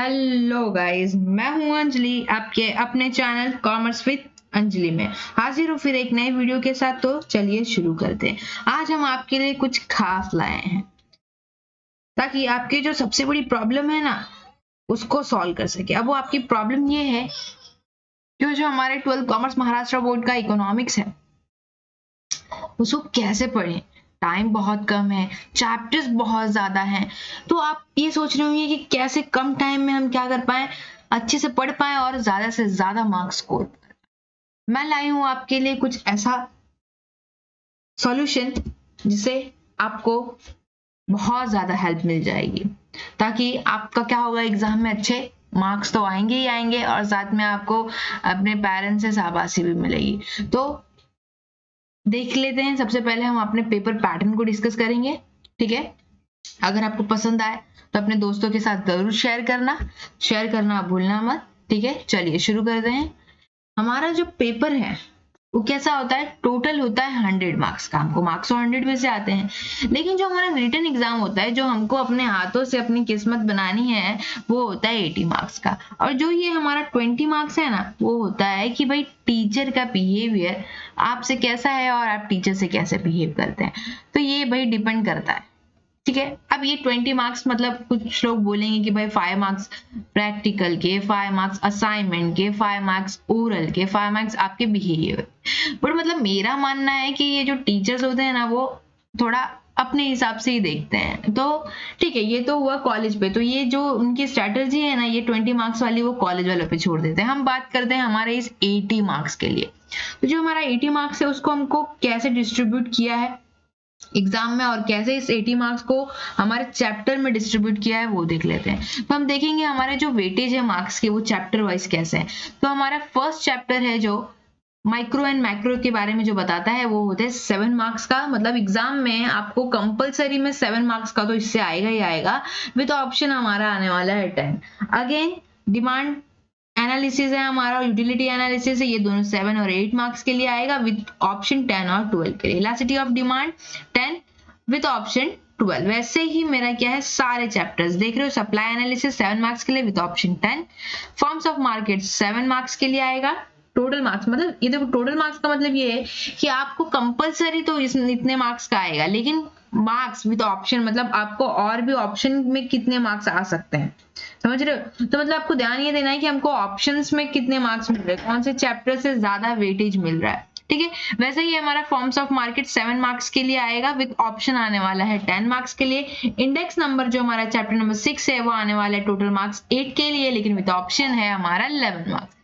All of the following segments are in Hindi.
हेलो गाइस, मैं हूं अंजलि, आपके अपने चैनल कॉमर्स विद अंजलि में हाजिर हूँ फिर एक नए वीडियो के साथ। तो चलिए शुरू करते हैं। आज हम आपके लिए कुछ खास लाए हैं ताकि आपकी जो सबसे बड़ी प्रॉब्लम है ना उसको सॉल्व कर सके। अब वो आपकी प्रॉब्लम ये है कि जो हमारे 12th कॉमर्स महाराष्ट्र बोर्ड का इकोनॉमिक्स है उसको कैसे पढ़ें। टाइम बहुत कम है, चैप्टर्स बहुत ज्यादा हैं, तो आप ये सोच रहे होंगे कि कैसे कम टाइम में हम क्या कर पाए, अच्छे से पढ़ पाए और ज्यादा से ज्यादा मार्क्स स्कोर। मैं लाई हूं आपके लिए कुछ ऐसा सॉल्यूशन जिससे आपको बहुत ज्यादा हेल्प मिल जाएगी, ताकि आपका क्या होगा, एग्जाम में अच्छे मार्क्स तो आएंगे ही आएंगे और साथ में आपको अपने पेरेंट्स से शाबाशी भी मिलेगी। तो देख लेते हैं। सबसे पहले हम अपने पेपर पैटर्न को डिस्कस करेंगे, ठीक है। अगर आपको पसंद आए तो अपने दोस्तों के साथ जरूर शेयर करना भूलना मत, ठीक है। चलिए शुरू करते हैं। हमारा जो पेपर है वो कैसा होता है, टोटल होता है 100 मार्क्स का। हमको मार्क्स 100 में से आते हैं, लेकिन जो हमारा रिटन एग्जाम होता है, जो हमको अपने हाथों से अपनी किस्मत बनानी है, वो होता है 80 मार्क्स का। और जो ये हमारा 20 मार्क्स है ना, वो होता है कि भाई टीचर का बिहेवियर आपसे कैसा है और आप टीचर से कैसे बिहेव करते हैं। तो ये भाई डिपेंड करता है, ठीक है। अब ये 20 मार्क्स मतलब कुछ लोग बोलेंगे कि भाई 5 मार्क्स प्रैक्टिकल के, 5 मार्क्स असाइनमेंट के, 5 मार्क्स ओरल के, 5 मार्क्स आपके बिहेवियर। बट मतलब मेरा मानना है कि ये जो टीचर्स होते हैं ना, वो थोड़ा अपने हिसाब से ही देखते हैं। तो ठीक है, ये तो हुआ कॉलेज पे। तो ये जो उनकी स्ट्रेटजी है ना, ये 20 मार्क्स वाली, वो कॉलेज वालों पे छोड़ देते हैं। हम बात करते हैं हमारे इस 80 मार्क्स के लिए। तो जो हमारा 80 मार्क्स है उसको हमको कैसे डिस्ट्रीब्यूट किया है एग्जाम में, और कैसे इस 80 मार्क्स को हमारे चैप्टर में डिस्ट्रीब्यूट किया है वो देख लेते हैं। तो हम देखेंगे हमारे जो वेटेज है मार्क्स के, वो चैप्टर वाइज कैसे है। तो हमारा फर्स्ट चैप्टर है जो माइक्रो एंड मैक्रो के बारे में जो बताता है, वो होता है 7 मार्क्स का। मतलब एग्जाम में आपको कंपलसरी में 7 मार्क्स का तो इससे आएगा ही आएगा। विद ऑप्शन हमारा आने वाला है 10। अगेन डिमांड एनालिसिस है हमारा, और यूटिलिटी एनालिसिस है, ये दोनों 7 और 8 मार्क्स के लिए आएगा विद ऑप्शन 10 और 12 के लिए। Elasticity of demand 10 with option 12। वैसे ही मेरा क्या है, सारे चैप्टर्स देख रहे हो। सप्लाई एनालिसिस 7 मार्क्स के लिए with option 10। Forms of market 7 marks के लिए आएगा। टोटल मार्क्स मतलब ये देखो, टोटल मार्क्स का मतलब ये है कि आपको कंपलसरी तो इतने मार्क्स का आएगा, लेकिन मार्क्स विद ऑप्शन मतलब आपको और भी ऑप्शन में कितने मार्क्स आ सकते हैं, समझ रहे हो। तो मतलब आपको ध्यान ये देना है कि हमको ऑप्शंस में कितने मार्क्स मिल रहे हैं, कौन से चैप्टर से ज्यादा वेटेज मिल रहा है, ठीक है। वैसे ही हमारा फॉर्म्स ऑफ मार्केट 7 मार्क्स के लिए आएगा विद ऑप्शन आने वाला है 10 मार्क्स के लिए। इंडेक्स नंबर जो हमारा चैप्टर नंबर 6 है, वो आने वाला है टोटल मार्क्स 8 के लिए, लेकिन विद ऑप्शन है हमारा 11 मार्क्स।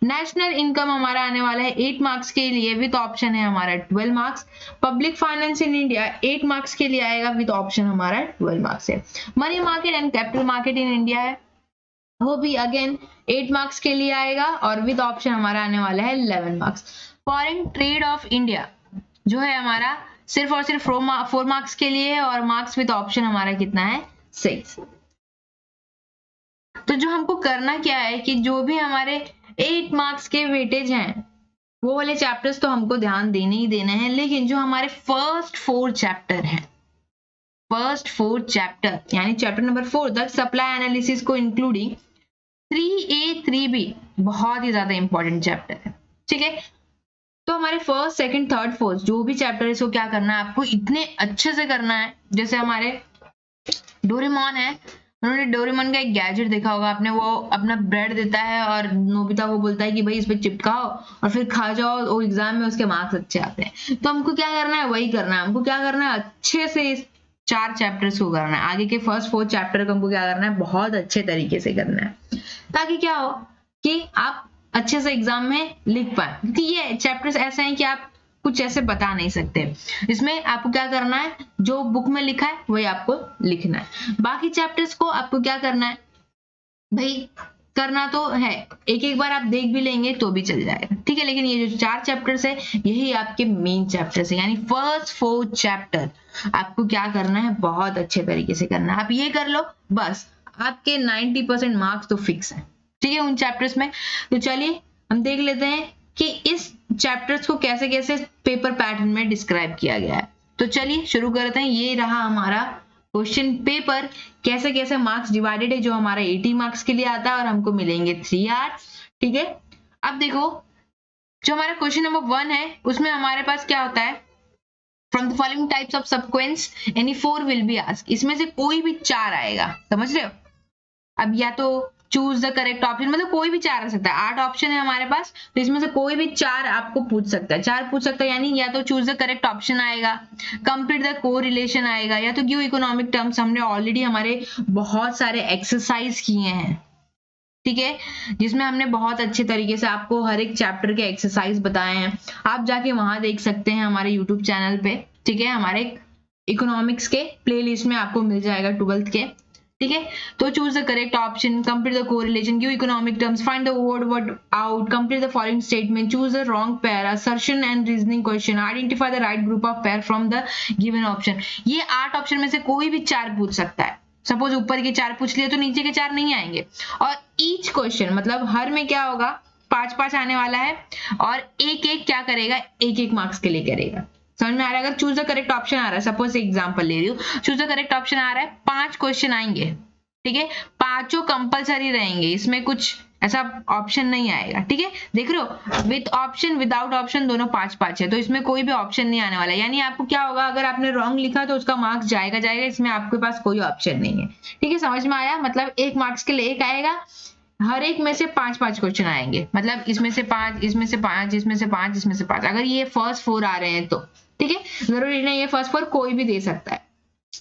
नेशनल इनकम हमारा आने वाला है 8 मार्क्स के लिए, विद ऑप्शन है हमारा 12 marks. Public finance in India 8 marks के लिए आएगा, विद ऑप्शन हमारा 12 मार्क्स है। Money market and capital market in India है, वो भी अगेन 8 मार्क्स के लिए आएगा, और विद ऑप्शन हमारा आने वाला है 11 marks. Foreign trade off India जो है हमारा सिर्फ और सिर्फ 4 मार्क्स के लिए है, और मार्क्स विद ऑप्शन हमारा कितना है, 6। तो जो हमको करना क्या है कि जो भी हमारे 8 मार्क्स के वेटेज हैं, वो वाले चैप्टर्स तो हमको ध्यान देने ही देने हैं, लेकिन जो हमारे फर्स्ट 4 चैप्टर हैं, फर्स्ट 4 चैप्टर यानी चैप्टर नंबर 4 तक सप्लाई एनालिसिस को इंक्लूडिंग 3A 3B बहुत ही ज्यादा इंपॉर्टेंट चैप्टर है, ठीक है। तो हमारे फर्स्ट सेकंड थर्ड फोर्थ जो भी चैप्टर है, इसको क्या करना है, आपको इतने अच्छे से करना है। जैसे हमारे डोरेमोन है, उन्होंने डोरेमोन का एक गैजेट देखा होगा आपने, वो अपना ब्रेड देता है और नोबिता को बोलता है कि भाई इस पे चिपकाओ और फिर खा जाओ, वो एग्जाम में उसके मार्क्स अच्छे आते हैं। तो हमको क्या करना है, वही करना है। हमको क्या करना है, अच्छे से इस 4 चैप्टर्स को करना है। आगे के फर्स्ट 4 चैप्टर को हमको क्या करना है, बहुत अच्छे तरीके से करना है, ताकि क्या हो कि आप अच्छे से एग्जाम में लिख पाए। क्योंकि ये चैप्टर्स ऐसे हैं कि आप कुछ ऐसे बता नहीं सकते। इसमें आपको क्या करना है, जो बुक में लिखा है वही आपको लिखना है। बाकी चैप्टर्स को आपको क्या करना है भाई, करना तो है, एक एक बार आप देख भी लेंगे तो भी चल जाएगा, ठीक है। लेकिन ये जो 4 चैप्टर्स है, यही आपके मेन चैप्टर्स है, यानी फर्स्ट 4 चैप्टर आपको क्या करना है, बहुत अच्छे तरीके से करना है। आप ये कर लो, बस आपके 90% मार्क्स तो फिक्स है, ठीक है, उन चैप्टर्स में। तो चलिए हम देख लेते हैं कि इस चैप्टर्स को कैसे कैसे पेपर पैटर्न में डिस्क्राइब किया गया है। तो चलिए शुरू करते हैं। ये रहा हमारा क्वेश्चन पेपर कैसे कैसे मार्क्स डिवाइडेड है, जो हमारा 80 मार्क्स के लिए आता है और हमको मिलेंगे 3 आवर्स। ठीक है, अब देखो जो हमारा क्वेश्चन नंबर 1 है उसमें हमारे पास क्या होता है, from the following types of subsequence any 4 will be asked, इसमें से कोई भी 4 आएगा, समझ रहे हो। अब या तो चूज द करेक्ट ऑप्शन, मतलब कोई भी 4 आ सकता है, 8 ऑप्शन है हमारे पास, तो इसमें से कोई भी 4 आपको पूछ सकता है, 4 पूछ सकता है, यानी या तो चूज द करेक्ट ऑप्शन आएगा, कंप्लीट द कोरिलेशन आएगा, या तो गिव इकोनॉमिक टर्म्स, हमने ऑलरेडी हमारे बहुत सारे एक्सरसाइज किए हैं, ठीक है, जिसमें हमने बहुत अच्छे तरीके से आपको हर एक चैप्टर के एक्सरसाइज बताए हैं, आप जाके वहां देख सकते हैं हमारे यूट्यूब चैनल पे। ठीक है, हमारे इकोनॉमिक्स के प्लेलिस्ट में आपको मिल जाएगा 12th के। ठीक है, तो choose the correct option, complete the correlation, give economic terms, find the word out, complete the following statement, choose the wrong pair, assertion and reasoning question, identify the right group of pair from the given option. ये 8 ऑप्शन में से कोई भी 4 पूछ सकता है। सपोज ऊपर के 4 पूछ लिए तो नीचे के 4 नहीं आएंगे। और ईच क्वेश्चन मतलब हर में क्या होगा, 5-5 आने वाला है, और एक एक क्या करेगा, एक एक मार्क्स के लिए करेगा। समझ में आ रहा है। अगर चूज द करेक्ट ऑप्शन आ रहा है, सपोज एग्जांपल ले रही हूँ, चूज द करेक्ट ऑप्शन आ रहा है, 5 क्वेश्चन आएंगे, ठीक है, 5 कंपलसरी रहेंगे, इसमें कुछ ऐसा ऑप्शन नहीं आएगा। ठीक है, देख रहे हो, विद ऑप्शन विदाउट ऑप्शन दोनों 5-5 है, तो इसमें कोई भी ऑप्शन नहीं आने वाला। यानी आपको क्या होगा, अगर आपने रॉन्ग लिखा तो उसका मार्क्स जाएगा, इसमें आपके पास कोई ऑप्शन नहीं है। ठीक है, समझ में आया, मतलब 1 मार्क्स के लिए 1 आएगा, हर एक में से 5-5 क्वेश्चन आएंगे, मतलब इसमें से 5, इसमें से 5, इसमें से 5, इसमें से 5, अगर ये फर्स्ट 4 आ रहे हैं तो। ठीक है, जरूरी नहीं है फर्स्ट 4, कोई भी दे सकता है।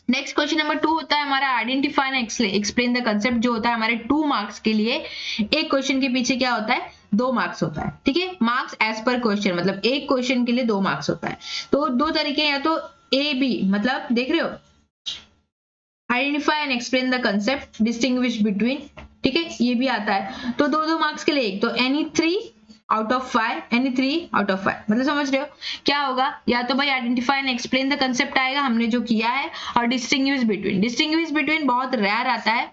नेक्स्ट क्वेश्चन नंबर 2 होता है हमारा identify and explain the concept, जो होता है हमारे 2 मार्क्स के लिए। एक क्वेश्चन के पीछे क्या होता है, 2 मार्क्स होता है। ठीक है, मार्क्स एज पर क्वेश्चन, मतलब एक क्वेश्चन के लिए 2 मार्क्स होता है। तो 2 तरीके, या तो ए बी, मतलब देख रहे हो, identify and explain the concept, distinguish between, ठीक है, ये भी आता है। तो 2-2 मार्क्स के लिए एक, तो any 3 out of 5, any 3 out of 5, मतलब समझ रहे हो क्या होगा, या तो भाई identify and explain the concept आएगा, हमने जो किया है, और डिस्टिंग्विश बिटवीन बहुत रेयर आता है,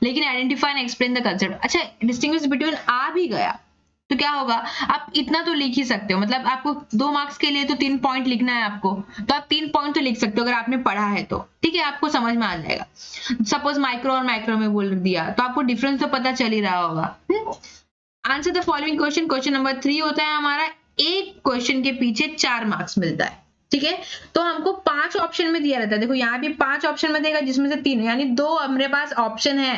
लेकिन identify and explain the concept, अच्छा डिस्टिंग्विश बिटवीन आ भी गया तो क्या होगा, आप इतना तो लिख ही सकते हो, मतलब आपको 2 मार्क्स के लिए तो 3 पॉइंट लिखना है आपको, तो आप 3 पॉइंट तो लिख सकते हो अगर आपने पढ़ा है तो। ठीक है, आपको समझ में आ जाएगा। सपोज माइक्रो और माइक्रो में बोल दिया तो आपको डिफरेंस तो पता चल ही रहा होगा। Answer the following question, question number 3 होता है हमारा, एक क्वेश्चन के पीछे 4 मार्क्स मिलता है। ठीक है, तो हमको 5 ऑप्शन में दिया रहता है, देखो यहाँ भी 5 ऑप्शन में देगा, जिसमें से 3, यानी 2 हमारे पास ऑप्शन है,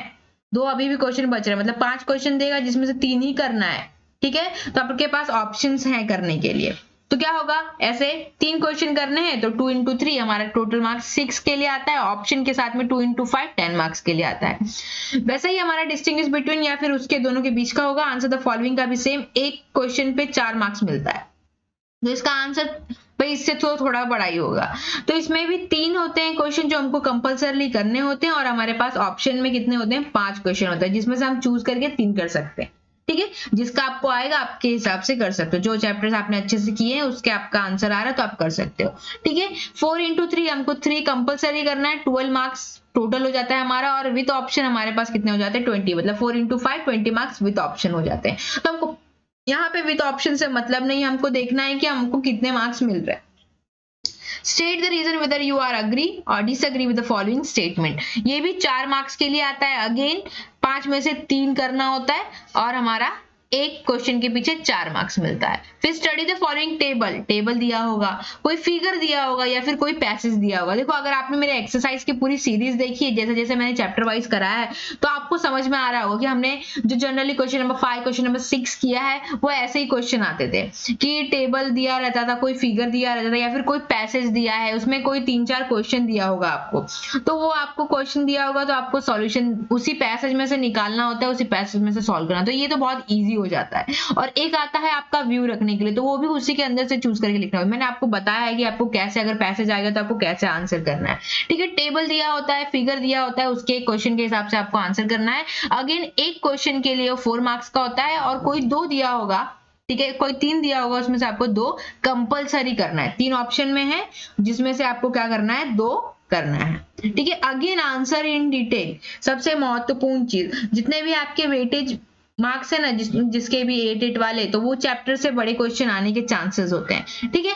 2 अभी भी क्वेश्चन बच रहे हैं, मतलब 5 क्वेश्चन देगा जिसमें से 3 ही करना है। ठीक है, तो आपके पास ऑप्शंस हैं करने के लिए, तो क्या होगा, ऐसे 3 क्वेश्चन करने हैं तो 2 into 3 हमारा टोटल मार्क्स 6 के लिए आता है, ऑप्शन के साथ में 2 into 5 10 मार्क्स के लिए आता है। वैसे ही हमारा डिस्टिंग्विश बिटवीन या फिर उसके दोनों के बीच का होगा, आंसर द फॉलोइंग का भी सेम, एक क्वेश्चन पे 4 मार्क्स मिलता है, तो इसका आंसर भाई इससे तो थोड़ा बड़ा ही होगा। तो इसमें भी 3 होते हैं क्वेश्चन जो हमको कंपलसरी करने होते हैं, और हमारे पास ऑप्शन में कितने होते हैं, 5 क्वेश्चन होता है, जिसमें से हम चूज करके 3 कर सकते हैं। ठीक है, जिसका आपको आएगा आपके हिसाब से कर सकते हो, जो चैप्टर्स आपने अच्छे से किए हैं उसके आपका आंसर आ रहा है तो आप कर सकते हो। ठीक है, 4 into 3 हमको 3 कंपलसरी करना है, 12 मार्क्स टोटल हो जाता है हमारा, और विद ऑप्शन हमारे पास कितने हो जाते हैं, 20, मतलब 4 into 5 20 मार्क्स विद ऑप्शन हो जाते हैं। तो हमको यहाँ पे विद ऑप्शन से मतलब नहीं, हमको देखना है कि हमको कितने मार्क्स मिल रहे हैं। State the reason whether you are agree और disagree with the following statement, ये भी 4 मार्क्स के लिए आता है, अगेन 5 में से 3 करना होता है, और हमारा एक क्वेश्चन के पीछे 4 मार्क्स मिलता है। फिर स्टडी द फॉलोइंग टेबल दिया होगा, कोई फिगर दिया होगा, या फिर कोई पैसेज दिया होगा। देखो अगर आपने मेरे एक्सरसाइज की पूरी सीरीज देखी है, जैसे जैसे मैंने चैप्टर वाइज कराया है, तो आपको समझ में आ रहा होगा कि हमने जो generally question number 5 question number 6 किया है, वो ऐसे ही क्वेश्चन आते थे कि टेबल दिया रहता था, कोई फिगर दिया रहता था, या फिर कोई पैसेज दिया है, उसमें कोई 3-4 क्वेश्चन दिया होगा आपको, तो वो आपको क्वेश्चन दिया होगा तो आपको सॉल्यूशन उसी पैसेज में से निकालना होता है, उसी पैसेज में से सॉल्व करना, तो ये तो बहुत ईजी हो जाता है। और एक आता है आपका व्यू रखने के लिए, तो वो भी उसी के अंदर से चूज करके लिखना होगा। मैंने आपको बताया है कि आपको कैसे, अगर पैसेज आएगा तो आपको कैसे आंसर करना है। ठीक है, टेबल दिया होता है, फिगर दिया होता है, उसके क्वेश्चन के हिसाब से आपको आंसर करना है। अगेन एक क्वेश्चन के लिए 4 मार्क्स का होता है, और कोई 2 दिया होगा, ठीक है, कोई 3 दिया होगा, उसमें से आपको 2 कंपलसरी करना है। 3 ऑप्शन में है, जिसमें से आपको क्या करना है, 2 करना है। ठीक है, अगेन आंसर इन डिटेल, सबसे महत्वपूर्ण चीज, जितने भी आपके वेटेज मार्क्स है ना, जिसके भी 8 वाले, तो वो चैप्टर से बड़े क्वेश्चन आने के चांसेस होते हैं। ठीक है,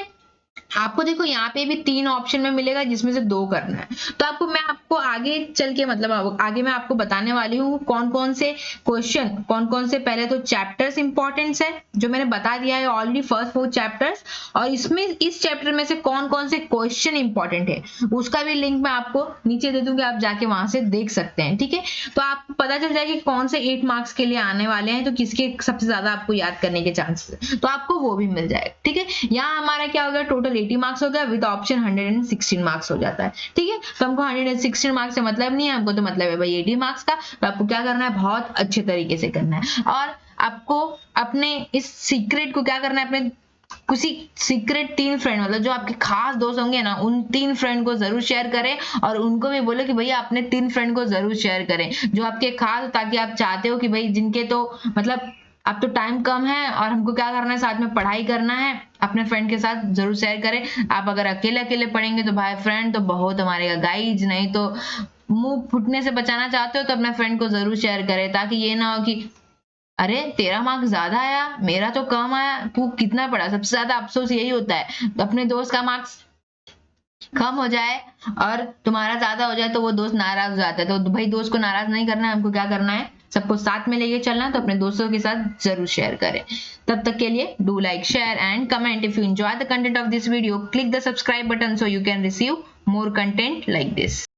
आपको देखो यहाँ पे भी 3 ऑप्शन में मिलेगा जिसमें से 2 करना है। तो मैं आपको आगे चल के मतलब आगे मैं आपको बताने वाली हूँ कौन-कौन से क्वेश्चन, कौन-कौन से पहले तो चैप्टर्स इंपॉर्टेंस है जो मैंने बता दिया है ऑलरेडी फर्स्ट 4 चैप्टर्स, और इसमें इस चैप्टर में से कौन-कौन से क्वेश्चन इंपॉर्टेंट है उसका भी लिंक मैं आपको नीचे दे दूंगी, आप जाके वहां से देख सकते हैं। ठीक है, तो आपको पता चल जाएगा कि कौन से 8 मार्क्स के लिए आने वाले हैं, तो किसके सबसे ज्यादा आपको याद करने के चांसेस है, तो आपको वो भी मिल जाएगा। ठीक है, यहाँ हमारा क्या होगा, टोटल 80 मार्क्स हो गया, विद ऑप्शन 116 मार्क्स हो जाता है। ठीक है, तो हमको 116 मार्क्स से मतलब नहीं है, हमको तो मतलब है भाई 80 मार्क्स का। तो आपको क्या करना है, बहुत अच्छे तरीके से करना है, और आपको अपने इस सीक्रेट को क्या करना है, अपने किसी सीक्रेट 3 फ्रेंड मतलब जो आपके खास दोस्त होंगे ना, उन 3 फ्रेंड को जरूर शेयर करें, और उनको भी बोलो कि भैया अपने 3 फ्रेंड को जरूर शेयर करें जो आपके खास, ताकि आप चाहते हो कि भाई जिनके तो मतलब अब तो टाइम कम है और हमको क्या करना है, साथ में पढ़ाई करना है, अपने फ्रेंड के साथ जरूर शेयर करें। आप अगर अकेले अकेले पढ़ेंगे तो भाई फ्रेंड तो बहुत हमारे गाइड, नहीं तो मुंह फूटने से बचाना चाहते हो तो अपने फ्रेंड को जरूर शेयर करें, ताकि ये ना हो कि अरे तेरा मार्क्स ज्यादा आया, मेरा तो कम आया, तू कितना पढ़ा। सबसे ज्यादा अफसोस यही होता है, तो अपने दोस्त का मार्क्स कम हो जाए और तुम्हारा ज्यादा हो जाए तो वो दोस्त नाराज हो जाता है। तो भाई दोस्त को नाराज नहीं करना है, हमको क्या करना है, सबको साथ में लेके चलना है, तो अपने दोस्तों के साथ जरूर शेयर करें। तब तक के लिए do like, share and comment. If you enjoy the content of this video, click the subscribe button so you can receive more content like this.